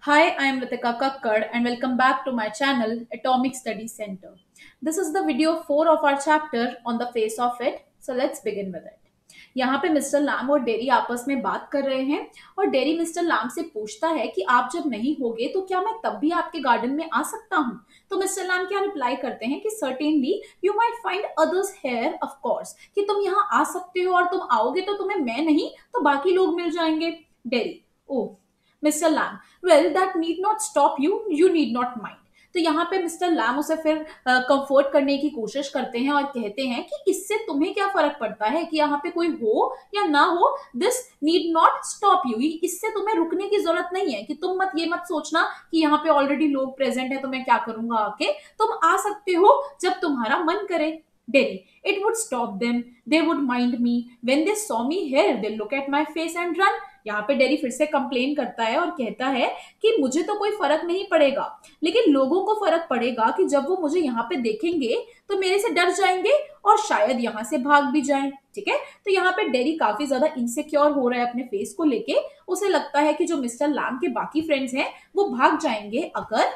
Hi, I am Ritika Kakkad and welcome back to my channel Atomic Study Center. This is the video 4 of our chapter on the face of it. So let's begin with it. यहाँ पे mister लाम और dairy आपस में बात कर रहे हैं और डेरी मिस्टर लाम से पूछता है कि आप जब नहीं होगे तो क्या मैं तब भी आपके गार्डन में आ सकता हूँ। तो मिस्टर लाम क्या रिप्लाई करते हैं कि certainly you might find others here of course, कि तुम यहाँ आ सकते हो और तुम आओगे तो तुम्हें मैं नहीं तो बाकी लोग मिल जाएंगे। Derry, oh mister Lamb, well that need not stop you, you need not mind. तो यहाँ पे मिस्टर लैम उसे फिर कंफर्ट करने की कोशिश करते हैं और कहते हैं कि इससे तुम्हें क्या फर्क पड़ता है कि यहाँ पे कोई हो या ना हो, this need not stop you, इससे तुम्हें रुकने की जरूरत नहीं है कि तुम ये मत सोचना कि यहाँ पे ऑलरेडी लोग प्रेजेंट है तो मैं क्या करूंगा आके, तुम आ सकते हो जब तुम्हारा मन करे। Dairy, it would stop them, they would mind me, when they saw me here they look at my face and run। यहाँ पे डेरी फिर से कंप्लेन करता है और कहता है कि मुझे तो कोई फर्क नहीं पड़ेगा, लेकिन लोगों को फर्क पड़ेगा कि जब वो मुझे यहाँ पे देखेंगे तो मेरे से डर जाएंगे और शायद यहाँ से भाग भी जाएं। ठीक है, तो यहाँ पे डेरी काफी ज्यादा इनसिक्योर हो रहा है अपने फेस को लेके। उसे लगता है कि जो मिस्टर लैम के बाकी फ्रेंड्स हैं वो भाग जाएंगे अगर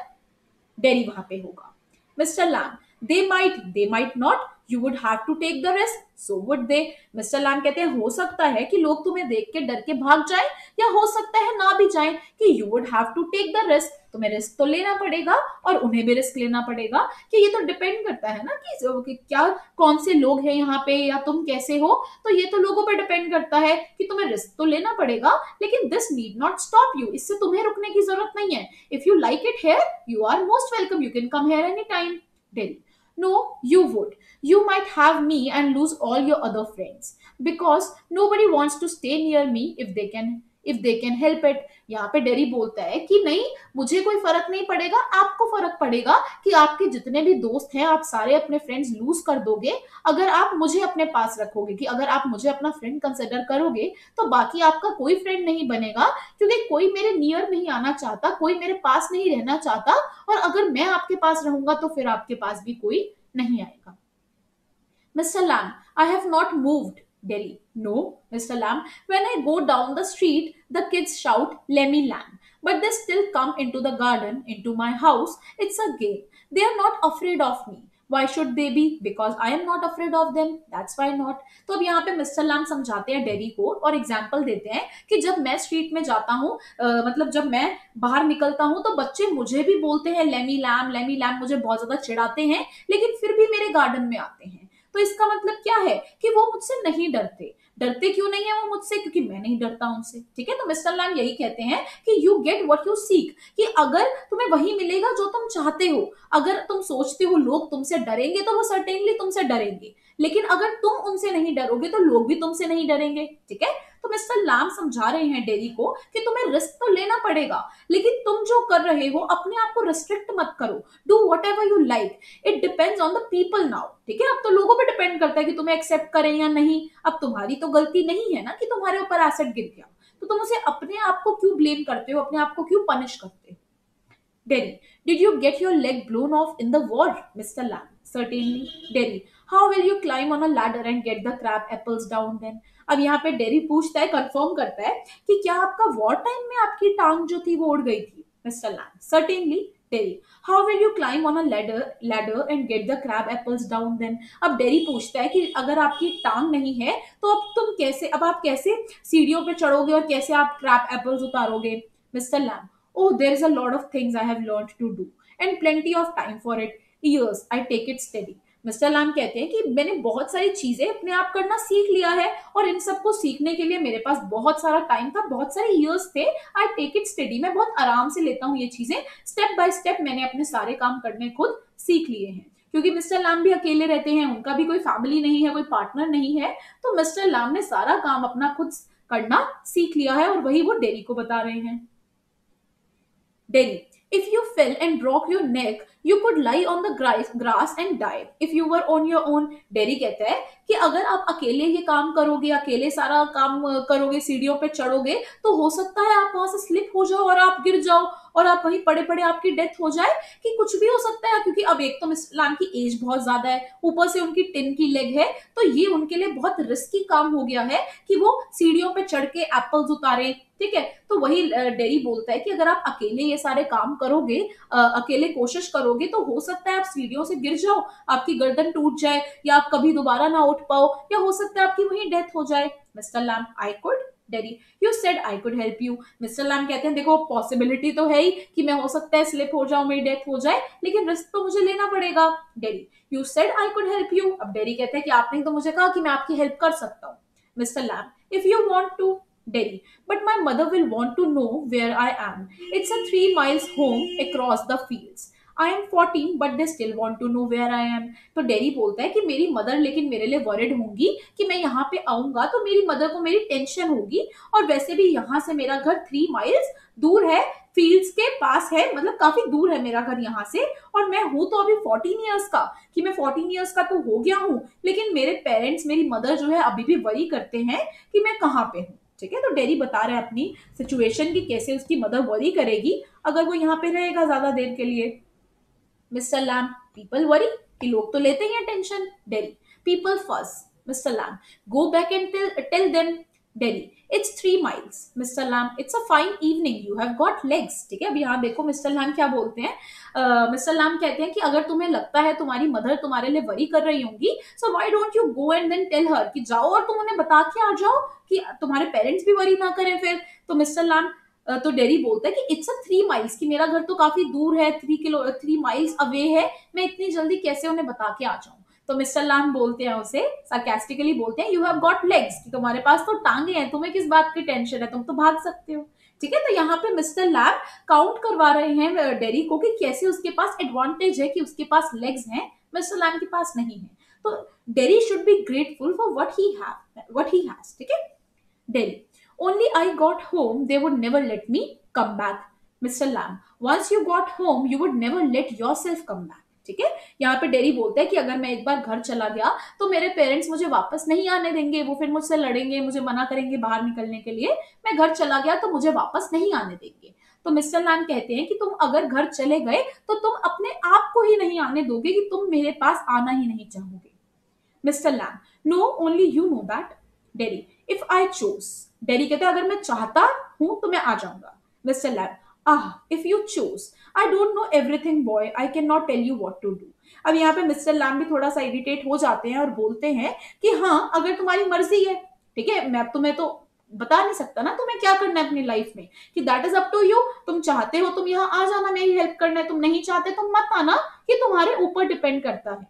डेरी वहां पे होगा। Mister Lamb, they might not, you would have to take the risk, so would they। Mister Lamb कहते हैं हो सकता है कि लोग तुम्हें देख के डर के भाग जाएं या हो सकता है ना भी जाएं, कि you would have to take the risk, तुम्हें रिस्क तो लेना पड़ेगा और उन्हें भी रिस्क लेना पड़ेगा। कि ये तो डिपेंड करता है ना कि क्या कौन से लोग हैं यहाँ पे या तुम कैसे हो, तो ये तो लोगों पे डिपेंड करता है कि तुम्हें रिस्क तो लेना पड़ेगा, लेकिन this need not stop you, इससे तुम्हें रुकने की जरूरत नहीं है। If you like it here you are most welcome, you can come here any time. Derry, no, you would. You might have me and lose all your other friends because nobody wants to stay near me if they can help it। यहाँ पे dairy बोलता है कि नहीं, मुझे कोई फर्क नहीं पड़ेगा, आपको फर्क पड़ेगा कि आपके जितने भी दोस्त हैं आप सारे अपने फ्रेंड्स लूज कर दोगे अगर आप मुझे अपने पास रखोगे, कि अगर आप मुझे अपना फ्रेंड कंसिडर करोगे तो बाकी आपका कोई फ्रेंड नहीं बनेगा, क्योंकि कोई मेरे नियर नहीं आना चाहता, कोई मेरे पास नहीं रहना चाहता, और अगर मैं आपके पास रहूंगा तो फिर आपके पास भी कोई नहीं आएगा। Mister Lamb, I have not moved. Derry, no mister Lamb, when I go down the street the kids shout Lamey Lamb, but they still come into the garden, into my house, it's a game, they are not afraid of me, why should they be, because I am not afraid of them, that's why not। तो अब यहाँ पे Mr Lam समझाते हैं dairy को और example देते हैं कि जब मैं स्ट्रीट में जाता हूँ, मतलब जब मैं बाहर निकलता हूँ तो बच्चे मुझे भी बोलते हैं लेमी लैम, मुझे बहुत ज्यादा चिढ़ाते हैं, लेकिन फिर भी मेरे गार्डन में आते हैं। तो इसका मतलब क्या है कि वो मुझसे नहीं डरते। डरते क्यों नहीं है वो मुझसे, क्योंकि मैं नहीं डरता उनसे। ठीक है, तो मिस्टर लैम यही कहते हैं कि you get what you seek, कि अगर तुम्हें वही मिलेगा जो तुम चाहते हो। अगर तुम सोचते हो लोग तुमसे डरेंगे तो वो सर्टेनली तुमसे डरेंगे, लेकिन अगर तुम उनसे नहीं डरोगे तो लोग भी तुमसे नहीं डरेंगे। ठीक है, तो मिस्टर लैम समझा रहे हैं डेरी को कि तुम्हें रिस्क तो लेना पड़ेगा, लेकिन तुम जो कर रहे हो अपने आप को रिस्ट्रिक्ट मत करो, do what ever you like, it depends on the people now. ठीक है, अब तो लोगों पे डिपेंड करता है कि तुम्हें एक्सेप्ट करें या नहीं। अब तुम्हारी तो गलती नहीं है ना कि तुम्हारे ऊपर एसिड गिर गया, तो तुम उसे अपने आप को क्यों ब्लेम करते हो, अपने आप को क्यों पनिश करते हो। Derry, did you get your leg blown off in the war, Mr. Lamb? Certainly. Derry, how will you climb on a ladder and get the crab apples down then? अब यहाँ पे डेरी पूछता है, confirm करता है कि क्या आपका वॉर टाइम में आपकी टांग जो थी वो उड़ गई थी। Mister Lamb, certainly. Derry, how will you climb on a ladder and get the crab apples down then. अब डेरी पूछता है कि अगर आपकी टांग नहीं है तो अब आप कैसे सीढ़ियों पे चढ़ोगे और कैसे आप क्रैब एप्पल्स उतारोगे। Mister Lamb, oh, there is a lot of things I have learned to do and plenty of time for it, years I take it steady। Mister Lamb कहते हैं कि मैंने बहुत सारी चीजें अपने आप करना सीख लिया है और इन सबको सीखने के लिए मेरे पास बहुत सारा टाइम था, बहुत सारे इयर्स थे। आई टेक इट स्टडी, मैं बहुत आराम से लेता हूँ ये चीजें, स्टेप बाय स्टेप मैंने अपने सारे काम करने खुद सीख लिए हैं। क्योंकि मिस्टर लैम भी अकेले रहते हैं, उनका भी कोई फैमिली नहीं है, कोई पार्टनर नहीं है, तो मिस्टर लैम ने सारा काम अपना खुद करना सीख लिया है और वही वो डेरी को बता रहे हैं। Delhi, if you fell and broke your neck, you could lie on the grass and die. If you were on your own, dairy कहता है कि अगर आप अकेले ये काम करोगे, अकेले सारा काम करोगे, सीढ़ियों पे चढ़ोगे, तो हो सकता है आप वहां से स्लिप हो जाओ और आप गिर जाओ और आप वहीं पड़े पड़े आपकी डेथ हो जाए, कि कुछ भी हो सकता है, क्योंकि अब एक तो मिस्टर लाम की एज बहुत ज्यादा है, ऊपर से उनकी टिन की लेग है, तो ये उनके लिए बहुत रिस्की काम हो गया है कि वो सीढ़ियों पे चढ़ के एप्पल्स उतारे। ठीक है, तो वही डेरी बोलता है कि अगर आप अकेले ये सारे काम करोगे, अकेले कोशिश करोगे, तो हो सकता है आप सीढ़ियों से गिर जाओ, आपकी गर्दन टूट जाए, या आप कभी दोबारा ना उठ पाओ, या हो सकता है आपकी वहीं डेथ हो जाए। Mister Lamb, I could, Derry, you said I could help you. Mister Lamb कहते हैं देखो पॉसिबिलिटी तो है ही कि मैं हो सकता है स्लिप हो जाऊं, मेरी डेथ हो जाए, लेकिन रिस्क तो मुझे लेना पड़ेगा। Dairy, you said I could help you. अब डेरी कहते हैं कि आपने तो मुझे कहा कि मैं आपकी हेल्प कर सकता हूँ। Mister Lamb, if you want to. Derry, but my mother will want to know where I am. It's a 3 miles home across the fields. I am 14, but they still want to know where I am. तो dairy बोलता है कि मेरी mother लेकिन मेरे लिए worried होंगी कि मैं यहाँ पे आऊंगा तो मेरी मदर को मेरी टेंशन होगी, और वैसे भी यहाँ से मेरा घर 3 माइल्स दूर है, फील्ड्स के पास है, मतलब काफी दूर है मेरा घर यहाँ से, और मैं हूं तो अभी 14 ईयर्स का, कि मैं 14 ईयर्स का तो हो गया हूँ, लेकिन मेरे पेरेंट्स, मेरी मदर जो है अभी भी वरी करते हैं कि मैं कहाँ पे हूँ। ठीक है, तो डेरी बता रहे हैं अपनी सिचुएशन की कैसे उसकी मदर वरी करेगी अगर वो यहाँ पे रहेगा ज्यादा देर के लिए। मिस्टर लैम, पीपल वरी, कि लोग तो लेते ही हैं tension. Derry, people first. Mister Lamb, go back and tell them. Derry, it's 3 miles. Mister Lamb, it's a fine evening, you have got legs. ठीक है, अब यहाँ देखो मिस्टर लैम क्या बोलते हैं। मिस्टर लैम कहते हैं कि अगर तुम्हें लगता है तुम्हारी मदर तुम्हारे लिए वरी कर रही होंगी, so why don't you go and then tell her, कि जाओ और तुम उन्हें बता के आ जाओ कि तुम्हारे पेरेंट्स भी वरी ना करें फिर। तो मिस्टर लैम, तो डेरी बोलता है कि इट्स अ 3 माइल्स, कि मेरा घर तो काफी दूर है, 3 माइल्स अवे है, मैं इतनी जल्दी कैसे उन्हें बता के आ जाऊं। तो मिस्टर लैम बोलते हैं उसे सार्केस्टिकली, बोलते हैं यू हैव गॉट लेग्स, कि तुम्हारे पास तो टांगे हैं, तुम्हें किस बात की टेंशन है, तुम तो भाग सकते हो। ठीक है, तो यहाँ पे मिस्टर लैम काउंट करवा रहे हैं डेरी को कि कैसे उसके पास एडवांटेज है कि उसके पास लेग्स हैं, मिस्टर लैम के पास नहीं है। तो dairy should be grateful for what he has. ठीक है, dairy, only I got home, they would never let me come back. Mr. Lamb, once you got home, you would never let yourself come back. ठीक है, यहाँ पे dairy बोलता है कि अगर मैं एक बार घर चला गया तो मेरे पेरेंट्स मुझे वापस नहीं आने देंगे, वो फिर मुझसे लड़ेंगे, मुझे मना करेंगे बाहर निकलने के लिए। मैं घर चला गया तो मुझे वापस नहीं आने देंगे। तो मिस्टर लैम कहते हैं कि तुम अगर घर चले गए तो तुम अपने आप को ही नहीं आने दोगे, कि तुम मेरे पास आना ही नहीं चाहोगे। Mister Lamb, no only you know that. Derry, if I choose. Derry कहते हैं अगर मैं चाहता हूं तो मैं आ जाऊंगा। Mister Lamb, ah, if you choose, I don't know everything boy, I can not tell you what to do. अब यहाँ पे मिस्टर लैम भी थोड़ा सा इरिटेट हो जाते हैं और बोलते हैं कि हाँ अगर तुम्हारी मर्जी है, ठीक है, मैं तुम्हें तो बता नहीं सकता ना तुम्हें क्या करना है अपनी लाइफ में, कि that is up to you. तुम चाहते हो तुम यहाँ आ जाना, मेरी हेल्प करना है, तुम नहीं चाहते तुम मत आना, कि तुम्हारे ऊपर डिपेंड करता है।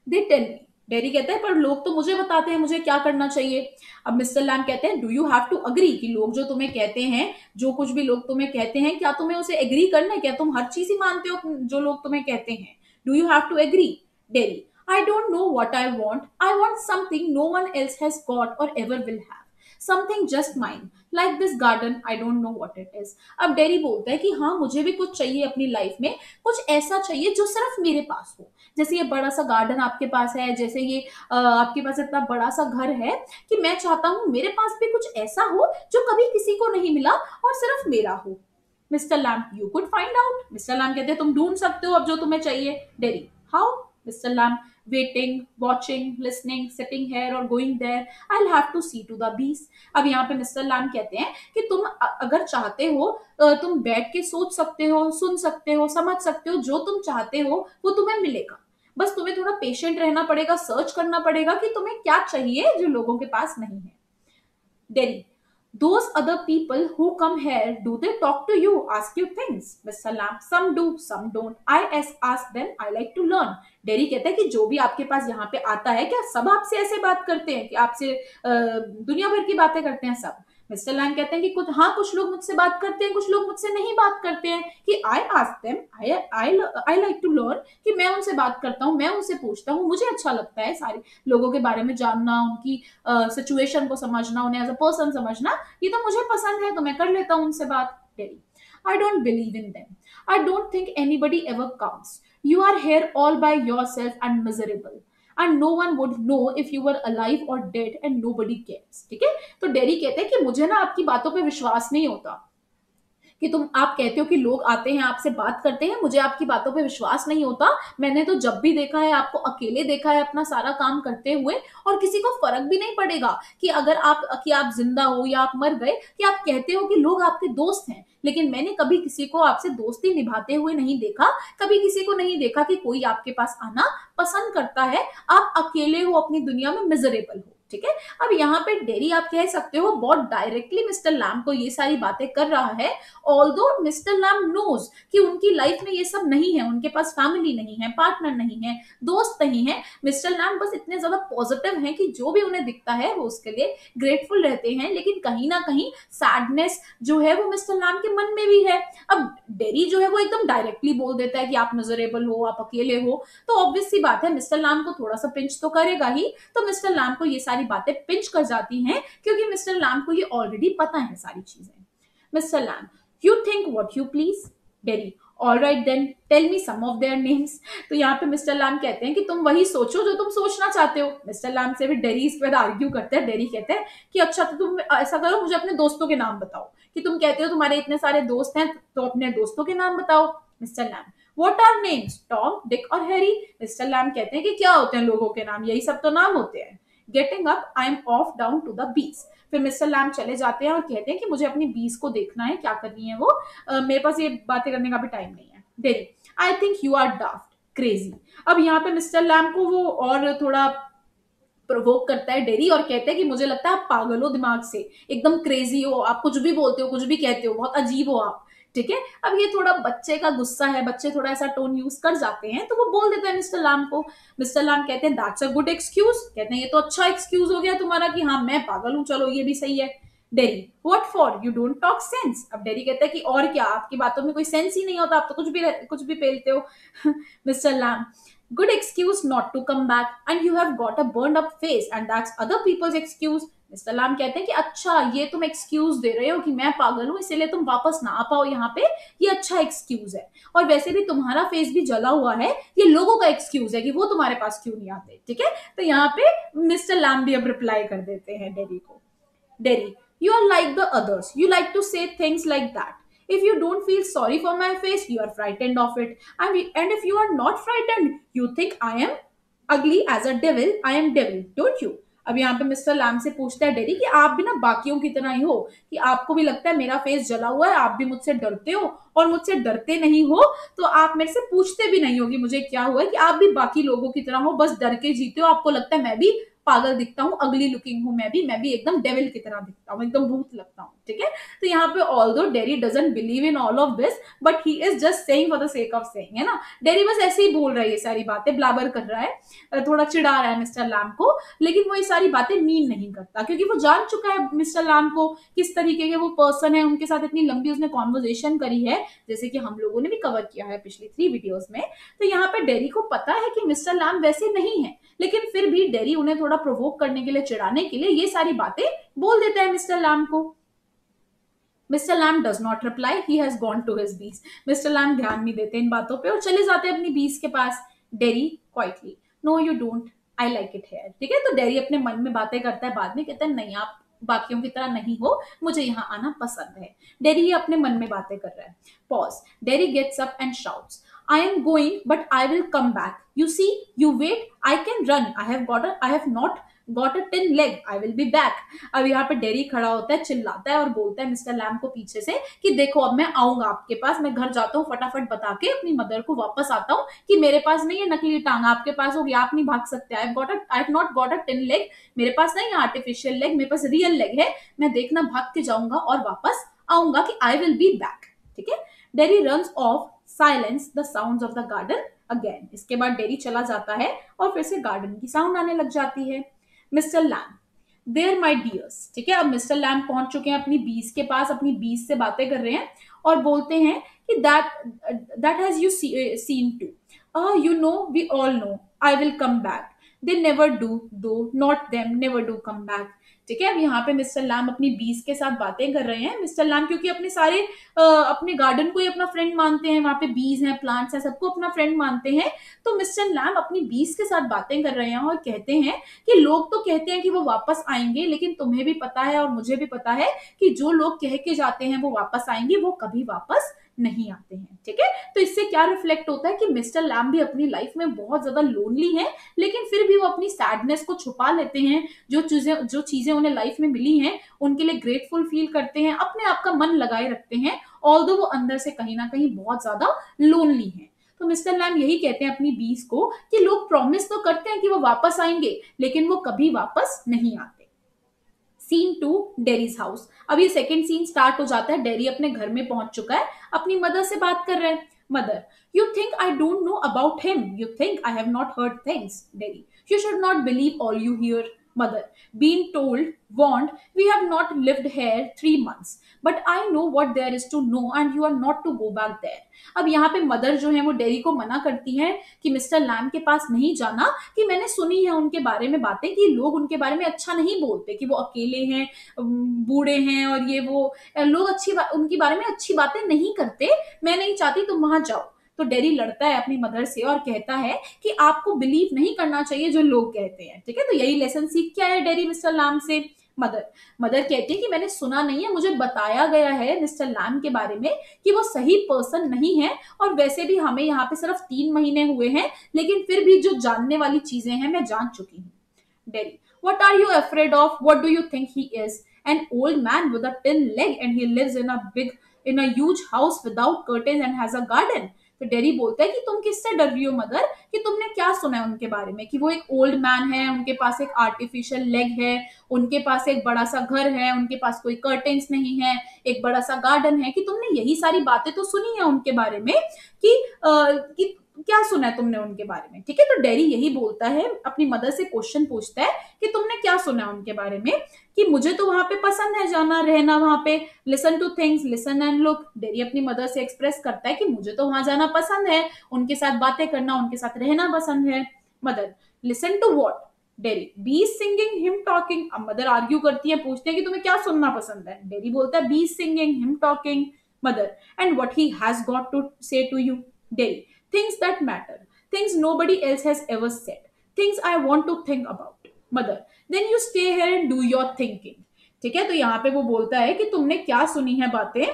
They tell me. डेरी कहता है पर लोग तो मुझे बताते हैं मुझे क्या करना चाहिए। अब मिस्टर लैम कहते हैं do you have to agree, कि लोग जो तुम्हें कहते हैं, जो कुछ भी लोग तुम्हें कहते हैं, क्या तुम्हें उसे एग्री करना है, क्या तुम हर चीज ही मानते हो जो लोग तुम्हें कहते हैं। Do you have to agree. Derry, I don't know what I want something no one else has got or ever will have, something just mine, like this garden, I don't know what it is. अब Derry बोलता है कि हाँ मुझे भी कुछ चाहिए अपनी लाइफ में, कुछ ऐसा चाहिए जो सिर्फ मेरे पास हो। जैसे ये बड़ा सा गार्डन आपके पास है, जैसे ये आपके पास इतना बड़ा सा घर है, कि मैं चाहता हूं मेरे पास भी कुछ ऐसा हो जो कभी किसी को नहीं मिला और सिर्फ मेरा हो। Mister Lamb, you could find out. Mister Lamb कहते हैं तुम ढूंढ सकते हो अब जो तुम्हें चाहिए। Derry, how. Mister Lamb, waiting, watching, listening, sitting here और going there, I will have to see to the bees. अब यहाँ पे मिस्टर लैम कहते हैं कि तुम अगर चाहते हो तुम बैठ के सोच सकते हो, सुन सकते हो, समझ सकते हो, जो तुम चाहते हो वो तुम्हें मिलेगा। बस तुम्हें थोड़ा पेशेंट रहना पड़ेगा, सर्च करना पड़ेगा कि तुम्हें क्या चाहिए जो लोगों के पास नहीं है। Dairy, those other people who come here, do they talk to you, ask you things? Mr. Lamb, some do, some don't. I ask them, I like to learn. Dairy कहता है कि जो भी आपके पास यहाँ पे आता है, क्या सब आपसे ऐसे बात करते हैं कि आपसे दुनिया भर की बातें करते हैं सब। मिस्टर लैंग कहते हैं कि कुछ हाँ कुछ लोग मुझसे बात करते हैं, कुछ लोग मुझसे नहीं बात करते हैं, कि I ask them, I like to learn, कि मैं उनसे बात करता हूँ, मैं उनसे पूछता हूँ, मुझे अच्छा लगता है सारे लोगों के बारे में जानना, उनकी सिचुएशन को समझना, उन्हें एज अ पर्सन समझना, ये तो मुझे पसंद है तो मैं कर लेता हूँ उनसे बात। Dairy, I don't believe in them. I don't think anybody ever comes. You are here all by yourself and miserable. And no one would know if you were alive or dead and nobody cares. ठीक है, तो dairy कहते हैं कि मुझे ना आपकी बातों पे विश्वास नहीं होता, कि तुम आप कहते हो कि लोग आते हैं आपसे बात करते हैं, मुझे आपकी बातों पे विश्वास नहीं होता। मैंने तो जब भी देखा है आपको अकेले देखा है अपना सारा काम करते हुए, और किसी को फर्क भी नहीं पड़ेगा कि अगर आप जिंदा हो या आप मर गए, कि आप कहते हो कि लोग आपके दोस्त हैं, लेकिन मैंने कभी किसी को आपसे दोस्ती निभाते हुए नहीं देखा। कभी किसी को नहीं देखा कि कोई आपके पास आना पसंद करता है। आप अकेले हो अपनी दुनिया में, मिजरेबल हो। ठीक है। अब यहाँ पे डेरी आप कह सकते हो बहुत डायरेक्टली मिस्टर लैम को ये सारी बातें कर रहा है, ऑल्दो मिस्टर लैम नोज कि उनकी लाइफ में ये सब नहीं है, उनके पास फैमिली नहीं है, पार्टनर नहीं है, दोस्त नहीं है। मिस्टर लैम बस इतने ज्यादा पॉजिटिव हैं कि जो भी उन्हें दिखता है वो उसके लिए ग्रेटफुल रहते हैं, लेकिन कहीं ना कहीं सैडनेस जो है वो मिस्टर लैम के मन में भी है। अब डेरी जो है वो एकदम डायरेक्टली बोल देता है कि आप मिजरेबल हो, आप अकेले हो, तो ऑब्वियस सी बात है मिस्टर लैम को थोड़ा सा पिंच तो करेगा ही। तो मिस्टर लैम को ये सारी बातें पिंच कर जाती हैं, क्योंकि मिस्टर लैम को ये ऑलरेडी पता है सारी चीजें। Mister Lamb, you think what you please. Derry, all right then, tell me some of their names. तो यहाँ पे मिस्टर लैम कहते हैं कि तुम वही सोचो जो तुम सोचना चाहते हो। मिस्टर लैम से भी डेरी इसके बाद आर्ग्यू करते हैं। डेरी कहते हैं कि अच्छा तो तुम ऐसा करो, मुझे अपने दोस्तों के नाम बताओ, कि तुम कहते हो तुम्हारे इतने सारे दोस्त हैं, तो अपने दोस्तों के नाम बताओ। Mister Lamb, what are names, Tom, Dick और हैरी। मिस्टर लैम कहते हैं कि क्या होते हैं लोगों के नाम, यही सब तो नाम होते हैं। Getting up, I am off down to the beach. फिर मिस्टर लैम चले जाते हैं और कहते हैं कि मुझे अपनी बीस को देखना है, क्या कर रही है वो, मेरे पास ये बातें करने का भी टाइम नहीं है। Derry, I think you are daft, crazy. अब यहाँ पे मिस्टर लैम को वो और थोड़ा प्रोवोक करता है डेरी, और कहते हैं कि मुझे लगता है आप पागल हो दिमाग से, एकदम क्रेजी हो, आप कुछ भी बोलते हो, कुछ भी कहते हो, बहुत अजीब हो आप। ठीक है। अब ये थोड़ा बच्चे का गुस्सा है, बच्चे थोड़ा ऐसा टोन यूज कर जाते हैं, तो वो बोल देते हैं मिस्टर लैम को। मिस्टर लैम कहते हैं दैट्स अ गुड एक्सक्यूज, कहते हैं ये तो अच्छा एक्सक्यूज हो गया तुम्हारा कि हाँ मैं पागल हूं, चलो ये भी सही है। Dairy, what for, you don't talk sense. अब डेरी कहता है कि और क्या, आपकी बातों में कोई सेंस ही नहीं होता, आप तो कुछ भी पेलते हो। Mister Lamb, good excuse not to come back, and you have got a burned up face and that's other people's excuse। Mister लाम कहते हैं कि अच्छा ये तुम एक्सक्यूज दे रहे हो कि मैं पागल हूं इसीलिए तुम वापस ना आ पाओ यहाँ पे, ये अच्छा एक्सक्यूज है, और वैसे भी तुम्हारा फेस भी जला हुआ है, ये लोगों का एक्सक्यूज है कि वो तुम्हारे पास क्यों नहीं आते। ठीक है। तो यहाँ पे मिस्टर लैम भी अब रिप्लाई कर देते हैं डेरी को। Dairy, you are like the others, you like to say things like that, if you don't feel sorry for my face you are frightened of it, and if you are not frightened you think I am ugly as a devil, I am devil, don't you। अब यहाँ पे Mr Lam से पूछता है dairy कि आप भी ना बाकियों की तरह ही हो, कि आपको भी लगता है मेरा फेस जला हुआ है, आप भी मुझसे डरते हो, और मुझसे डरते नहीं हो तो आप मेरे से पूछते भी नहीं हो कि मुझे क्या हुआ है, कि आप भी बाकी लोगों की तरह हो, बस डर के जीते हो, आपको लगता है मैं भी पागल दिखता हूँ, अगली लुकिंग हूँ, मैं भी एकदम डेविल की तरह दिखता हूँ, एकदम भूत लगता हूँ। ठीक है। तो यहाँ पे although dairy doesn't believe in all of this, but he is just saying for the sake of saying, है ना। डेरी बस ऐसे ही बोल रही है, सारी बातें ब्लाबर कर रहा है, थोड़ा चिढ़ा रहा है मिस्टर लैम को, लेकिन वो ये सारी बातें मीन नहीं करता, क्योंकि वो जान चुका है मिस्टर लैम को किस तरीके के वो पर्सन है, उनके साथ इतनी लंबी उसने कॉन्वर्जेशन करी है, जैसे कि हम लोगों ने भी कवर किया है पिछली 3 वीडियोस में। तो यहाँ पे डेरी को पता है कि मिस्टर लैम वैसे नहीं है, लेकिन फिर भी डेरी उन्हें थोड़ा प्रोवोक करने के लिए, चिढ़ाने के लिए ये सारी बातें बोल देता है मिस्टर लैम को। Mister Lamb does not reply, he has gone to his bees. Mister Lamb ध्यान नहीं देते इन बातों पे और चले जाते हैं अपनी बीस के पास। Derry quietly, no you don't, I like it here. ठीक है। तो डेरी अपने मन में बातें करता है, बाद में कहता है नहीं आप बाकियों की तरह नहीं हो, मुझे यहाँ आना पसंद है। डेरी ये अपने मन में बातें कर रहा है। Pause, Derry gets up and shouts, I am going, but I will come back. You see, you wait. I can run. I have not got a 10 leg. I will be back. अब यहाँ पे dairy खड़ा होता है, चिल्लाता है और बोलता है मिस्टर लैम को पीछे से कि देखो अब मैं आऊंगा आपके पास, मैं घर जाता हूँ, फटाफट बता के अपनी मदर को वापस आता हूँ कि मेरे पास नहीं है नकली टांग, आपके पास होगी, आप नहीं भाग सकते। I have not got a 10 leg. मेरे पास नहीं है आर्टिफिशियल लेग, मेरे पास रियल लेग है, मैं देखना भाग के जाऊंगा और वापस आऊंगा कि I will be back। ठीक है। Dairy runs off, silence the sounds of the garden again। इसके बाद डेरी चला जाता है और फिर से गार्डन की साउंड आने लग जाती है। Mister Lamb, there my dears. ठीक है। अब मिस्टर लैम पहुंच चुके हैं अपनी बीस के पास, अपनी बीस से बातें कर रहे हैं और बोलते हैं कि that has you seen to, you know we all know I will come back, they never do, do not them never do come back. ठीक है, अब यहाँ पे मिस्टर लैम अपनी बीज के साथ बातें कर रहे हैं। मिस्टर लैम क्योंकि अपने सारे अपने गार्डन को ही अपना फ्रेंड मानते हैं, वहां पे बीज हैं, प्लांट्स हैं, सबको अपना फ्रेंड मानते हैं। तो मिस्टर लैम अपनी बीज के साथ बातें कर रहे हैं और कहते हैं कि लोग तो कहते हैं कि वो वापस आएंगे, लेकिन तुम्हें भी पता है और मुझे भी पता है कि जो लोग कह के जाते हैं वो वापस आएंगे, वो कभी वापस नहीं आते हैं। ठीक है, तो इससे क्या रिफ्लेक्ट होता है कि मिस्टर लैम भी अपनी लाइफ में बहुत ज्यादा लोनली है, लेकिन फिर भी वो अपनी सैडनेस को छुपा लेते हैं। जो चीजें उन्हें लाइफ में मिली हैं उनके लिए ग्रेटफुल फील करते हैं, अपने आप का मन लगाए रखते हैं, ऑल्दो वो अंदर से कहीं ना कहीं बहुत ज्यादा लोनली है। तो मिस्टर लैम यही कहते हैं अपनी बीस को कि लोग प्रॉमिस तो करते हैं कि वो वापस आएंगे, लेकिन वो कभी वापस नहीं आते। Scene 2, Derry's house. अब ये सेकेंड सीन स्टार्ट हो जाता है। डेरी अपने घर में पहुंच चुका है, अपनी मदर से बात कर रहे हैं। Mother, you think I don't know about him, you think I have not heard things. Dairy, you should not believe all you hear. Mother, being told, warned, we have not lived here 3 months, but I know what there is to know and you are not to go back there. अब यहाँ पे mother जो है वो dairy को मना करती है कि मिस्टर लैम के पास नहीं जाना, कि मैंने सुनी है उनके बारे में बातें कि लोग उनके बारे में अच्छा नहीं बोलते, कि वो अकेले हैं, बूढ़े हैं, और ये वो लोग उनके बारे में अच्छी बातें नहीं करते। मैं नहीं चाहती तुम वहां जाओ। तो डेरी लड़ता है अपनी मदर से और कहता है कि आपको बिलीव नहीं करना चाहिए जो लोग कहते हैं। ठीक है, तो यही लेसन सीख के आया डेरी मिस्टर लैम से। मदर कहती है कि मैंने सुना नहीं है, मुझे बताया गया है मिस्टर लैम के बारे में कि वो सही पर्सन नहीं है, और वैसे भी हमें यहाँ पे सिर्फ 3 महीने हुए हैं, लेकिन फिर भी जो जानने वाली चीजें हैं मैं जान चुकी हूँ। Dairy, what are you afraid of? What do you think he is? An old man with a tin leg and he lives in a huge house without curtains and has a garden. तो dairy बोलता है कि तुम किससे डर रही हो mother, कि तुमने क्या सुना है उनके बारे में, कि वो एक ओल्ड मैन है, उनके पास एक आर्टिफिशियल लेग है, उनके पास एक बड़ा सा घर है, उनके पास कोई कर्टेन्स नहीं है, एक बड़ा सा गार्डन है, कि तुमने यही सारी बातें तो सुनी है उनके बारे में, कि क्या सुना है तुमने उनके बारे में। ठीक है, तो डेरी यही बोलता है, अपनी मदर से क्वेश्चन पूछता है कि तुमने क्या सुना है उनके बारे में, कि मुझे तो वहां पे पसंद है जाना, रहना वहां पे, listen two things, listen and look. Dairy अपनी मदर से एक्सप्रेस करता है कि मुझे तो वहां जाना पसंद है, उनके साथ बातें करना, उनके साथ रहना पसंद है। Mother, listen to what? Derry, be singing, him talking. अब मदर आर्ग्यू करती है, पूछते हैं कि तुम्हें क्या सुनना पसंद है। डेरी बोलता है be singing, him talking. Mother, and what he has got to say to you? Derry, things that matter, things nobody else has ever said, things I want to think about. Mother, then you stay here and do your thinking. ठीक है, तो यहाँ पे वो बोलता है कि तुमने क्या सुनी है बातें,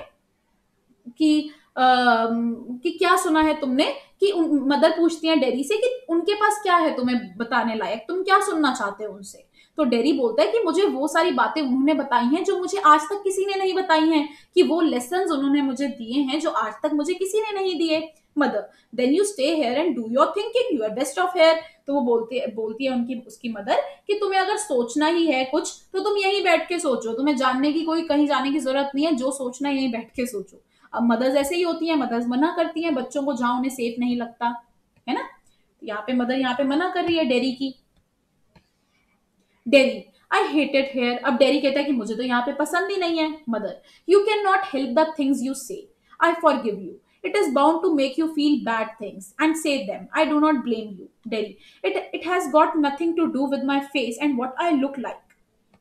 कि क्या सुना है तुमने, कि मदर पूछती है डेरी से कि उनके पास क्या है तुम्हें बताने लायक, तुम क्या सुनना चाहते हो उनसे। तो डेरी बोलता है कि मुझे वो सारी बातें उन्होंने बताई हैं जो मुझे आज तक किसी ने नहीं बताई हैं, कि वो लेसन्स उन्होंने मुझे दिए हैं जो आज तक मुझे किसी ने नहीं दिए। Mother, then you stay here and do your thinking, you are best of here. तो वो बोलती है उसकी मदर कि तुम्हें अगर सोचना ही है कुछ तो तुम यहीं बैठ के सोचो, तुम्हें जानने की कहीं जाने की जरूरत नहीं है, जो सोचना है यहीं बैठ के सोचो। अब मदर्स ऐसे ही होती हैं, मदर्स मना करती हैं बच्चों को जहां उन्हें सेफ नहीं लगता है ना। यहाँ पे मदर यहाँ पे मना कर रही है डेरी की। Dairy, I hate it here. अब डेरी कहता है कि मुझे तो यहाँ पे पसंद ही नहीं है। Mother, you can not help the things you say, I forgive you, it is bound to make you feel bad things and say them, I do not blame you. Derry, it has got nothing to do with my face and what I look like.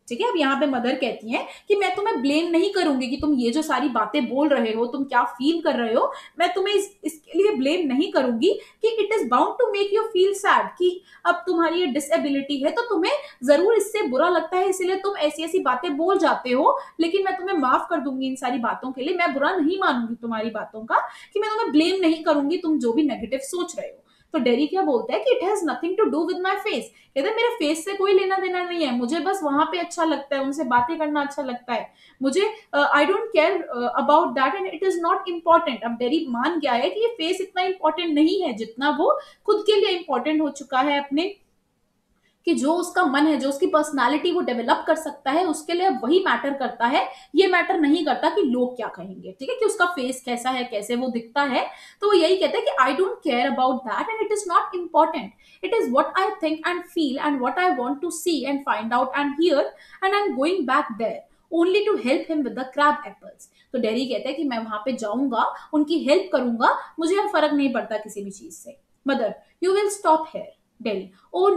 ठीक है, अब यहाँ पे mother कहती हैं कि मैं तुम्हें ब्लेम नहीं करूंगी कि तुम ये जो सारी बातें बोल रहे हो, तुम क्या फील कर रहे हो, मैं तुम्हें इसके लिए ब्लेम नहीं करूंगी, कि it is bound to make you feel sad, कि अब तुम्हारी ये डिसेबिलिटी है तो तुम्हें जरूर इससे बुरा लगता है, इसीलिए तुम ऐसी ऐसी बातें बोल जाते हो, लेकिन मैं तुम्हें माफ कर दूंगी इन सारी बातों के लिए, मैं बुरा नहीं मानूंगी तुम्हारी बातों का, कि मैं तुम्हें ब्लेम नहीं करूंगी तुम जो भी नेगेटिव सोच रहे हो। तो डेरी क्या बोलता है कि it has nothing to do with my face, कहते हैं मेरे फेस से कोई लेना देना नहीं है, मुझे बस वहां पे अच्छा लगता है, उनसे बातें करना अच्छा लगता है, मुझे आई don't care about that and it is not important. अब डेरी मान गया है कि ये फेस इतना इंपॉर्टेंट नहीं है जितना वो खुद के लिए इंपॉर्टेंट हो चुका है अपने, कि जो उसका मन है, जो उसकी पर्सनालिटी वो डेवलप कर सकता है, उसके लिए वही मैटर करता है, ये मैटर नहीं करता कि लोग क्या कहेंगे। ठीक है, कि उसका फेस कैसा है, कैसे वो दिखता है, तो वो यही कहता है कि I don't care about that and it is not important, it is what I think and feel and what I want to see and find out and here and I am going back there only to help him with the crab apples. तो Derry कहता है कि मैं वहां पे जाऊंगा, उनकी help करूंगा, मुझे अब फर्क नहीं पड़ता किसी भी चीज से। Mother, you will stop hair. Delhi, oh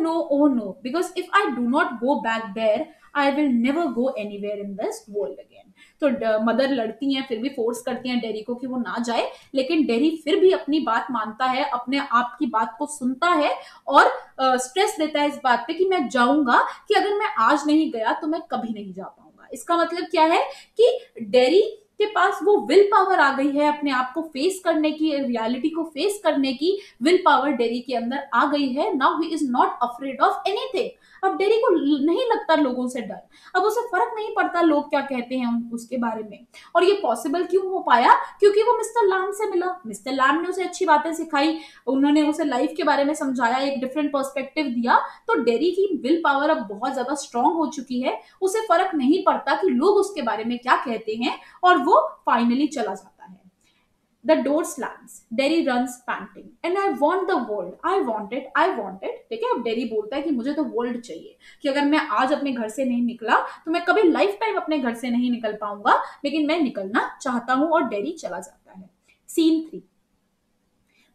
no, because if I do not go back there, I will never go anywhere in this world again. तो मदर लड़ती हैं, फिर भी फोर्स करती हैं डेरी को कि वो ना जाए, लेकिन डेरी फिर भी अपनी बात मानता है, अपने आप की बात को सुनता है और स्ट्रेस देता है इस बात पे कि मैं जाऊंगा, कि अगर मैं आज नहीं गया तो मैं कभी नहीं जा पाऊंगा। इसका मतलब क्या है कि डेरी के पास वो विल पावर आ गई है, अपने आप को फेस करने की, रियलिटी को फेस करने की विल पावर डेरी के अंदर आ गई है। Now he is not afraid of anything. अब डेरी को नहीं लगता लोगों से डर, अब उसे फर्क नहीं पड़ता लोग क्या कहते हैं उसके बारे में। और ये पॉसिबल क्यों हो पाया? क्योंकि वो मिस्टर लैम से मिला, मिस्टर लैम ने उसे अच्छी बातें सिखाई, उन्होंने उसे लाइफ के बारे में समझाया, एक डिफरेंट पर्सपेक्टिव दिया। तो डेरी की विल पावर अब बहुत ज्यादा स्ट्रांग हो चुकी है, उसे फर्क नहीं पड़ता कि लोग उसके बारे में क्या कहते हैं, और वो फाइनली चला जाता है। The door slams. Derry runs panting. And I want the world. I want it. I want it. ठीक है, अब डेरी बोलता है कि मुझे तो वर्ल्ड चाहिए, कि अगर मैं आज अपने घर से नहीं निकला तो मैं कभी लाइफ टाइम अपने घर से नहीं निकल पाऊंगा, लेकिन मैं निकलना चाहता हूं। और डेरी चला जाता है। Scene 3,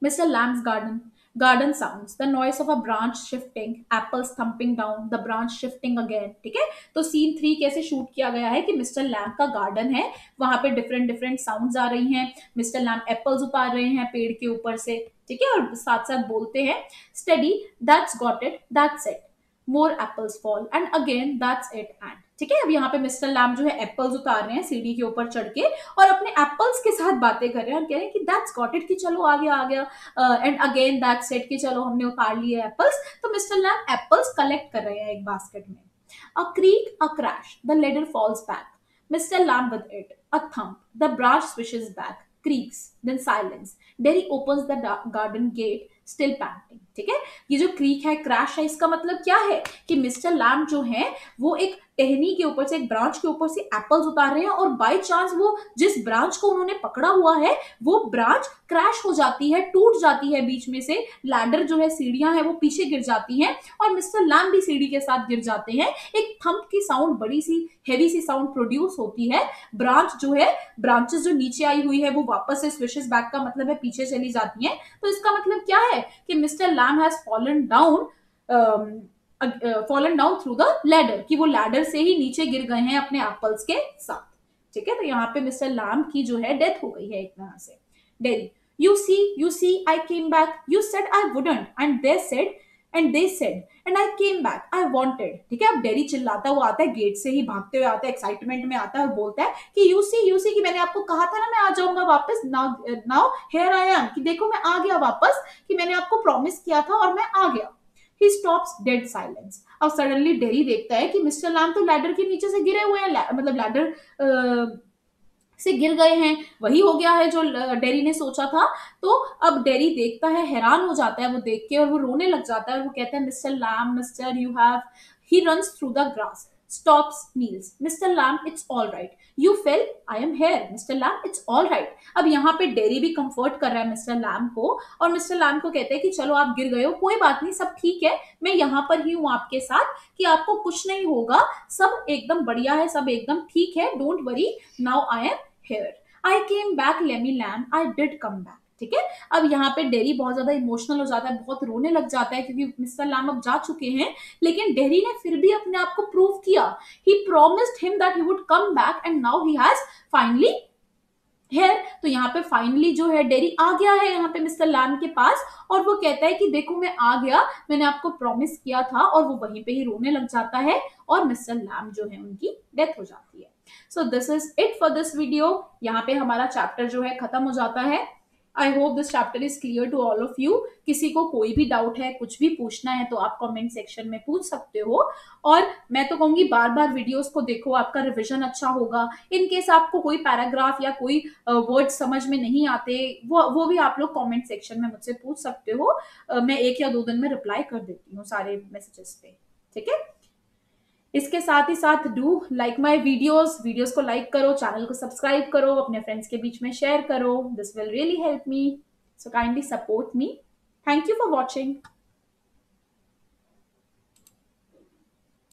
Mr. Lamb's garden. Garden sounds, the noise of a branch shifting, apples thumping down, the branch shifting again. ठीक है, तो सीन 3 कैसे शूट किया गया है कि मिस्टर लैम्ब का गार्डन है, वहां पे डिफरेंट डिफरेंट साउंड्स आ रही हैं, मिस्टर लैम्ब एप्पल्स उतार रहे हैं पेड़ के ऊपर से, ठीक है, और साथ साथ बोलते हैं study, that's got it, that's it, more apples fall and again that's it and. ठीक है, अब यहाँ पे मिस्टर लैम्ब जो है एप्पल्स उतार रहे हैं सीढ़ी के ऊपर चढ़ के, और अपने एप्पल्स के साथ बातें कर रहे हैं और कह रहे हैं कि दैट्स गॉट इट, कि चलो आ गया एंड अगेन दैट्स इट, कि चलो हमने उतार लिए एप्पल्स। तो मिस्टर लैम्ब एप्पल्स कलेक्ट कर रहे हैं एक बास्केट में। A creak, a crash, the ladder falls back, mister Lamb with it, a thump, the branch swishes back, creaks, then silence. Derry opens the garden gate, still panting. ठीक है, ये जो creek है, क्रैश है, इसका मतलब क्या है कि मिस्टर लैम्ब जो है वो एक टहनी के ऊपर से, एक ब्रांच के ऊपर से एप्पल्स उतार रहे हैं, और बाय चांस वो जिस ब्रांच को उन्होंने पकड़ा हुआ है वो ब्रांच क्रैश हो जाती है, टूट जाती है बीच में से, लैडर जो है, सीढ़ियां हैं, वो पीछे गिर जाती हैं, और मिस्टर लैम्ब भी सीढ़ी के साथ गिर जाते हैं। एक थंप की साउंड, बड़ी सी हेवी सी साउंड प्रोड्यूस होती है, ब्रांच जो है, ब्रांचेस जो नीचे आई हुई है वो वापस से स्विशेस बैक का मतलब है पीछे चली जाती हैं। तो इसका मतलब क्या है कि mister lamb has fallen down through the ladder, कि वो लैडर से ही नीचे गिर गए हैं अपने एप्पल्स के साथ। ठीक है, तो यहाँ पे मिस्टर लैम्ब की जो है डेथ हो गई है एक तरह से। Dairy, you see, I came back. You said I wouldn't, and they said, and I came back. I wanted. ठीक है, अब डेरी चिल्लाता है, वो आता है गेट से ही भागते हुए आता है, एक्साइटमेंट में आता है और बोलता है कि you see, कि मैंने आपको कहा था ना मैं आ जाऊंगा वापस, now here I am, कि देखो मैं आ गया वापस, कि मैंने आपको प्रॉमिस किया था और मैं आ गया। He stops dead silence. अब सडनली डेरी देखता है कि मिस्टर लैम्ब तो लैडर के नीचे से गिरे हुए हैं, मतलब लैडर से गिर गए हैं, वही हो गया है जो डेरी ने सोचा था। तो अब डेरी देखता है, हैरान हो जाता है वो देख के, और वो रोने लग जाता है, और वो कहता है mister lamb, mister you have, he runs through the grass, stops, kneels. Mr. Lamb, it's all right. You fell, I am here. Mr. Lamb, it's all right. अब यहाँ पे डेरी भी कंफर्ट कर रहा है मिस्टर लैम्ब को, और mister lamb को कहते हैं कि चलो आप गिर गए हो, कोई बात नहीं, सब ठीक है, मैं यहाँ पर ही हूँ आपके साथ, कि आपको कुछ नहीं होगा, सब एकदम बढ़िया है, सब एकदम ठीक है, don't worry, now I am here, I came back, Lammie Lamb, I did come back. ठीक है, अब यहाँ पे डेरी बहुत ज्यादा इमोशनल हो जाता है, बहुत रोने लग जाता है, क्योंकि मिस्टर लैम्ब अब जा चुके हैं, लेकिन डेरी ने फिर भी अपने आप को प्रूव किया। He promised him that he would come back, and now he has finally here. तो यहाँ पे फाइनली जो है डेरी आ गया है यहाँ पे मिस्टर लैम्ब के पास, और वो कहता है कि देखो मैं आ गया, मैंने आपको प्रॉमिस किया था, और वो वहीं पे ही रोने लग जाता है, और मिस्टर लैम्ब जो है उनकी डेथ हो जाती है। So this is it for this video. यहाँ पे हमारा चैप्टर जो है खत्म हो जाता है। I hope this chapter is clear to all of you. किसी को कोई भी डाउट है, कुछ भी पूछना है, तो आप कमेंट सेक्शन में पूछ सकते हो, और मैं तो कहूंगी बार बार वीडियोस को देखो, आपका रिवीजन अच्छा होगा। इन केस आपको कोई पैराग्राफ या कोई वर्ड समझ में नहीं आते, वो भी आप लोग कमेंट सेक्शन में मुझसे पूछ सकते हो। मैं 1 या 2 दिन में रिप्लाई कर देती हूँ सारे मैसेजेस पे। ठीक है, इसके साथ ही साथ डू लाइक माई वीडियोस को लाइक करो, चैनल को सब्सक्राइब करो, अपने फ्रेंड्स के बीच में शेयर करो। This will really help me, so kindly support me. Thank you for watching.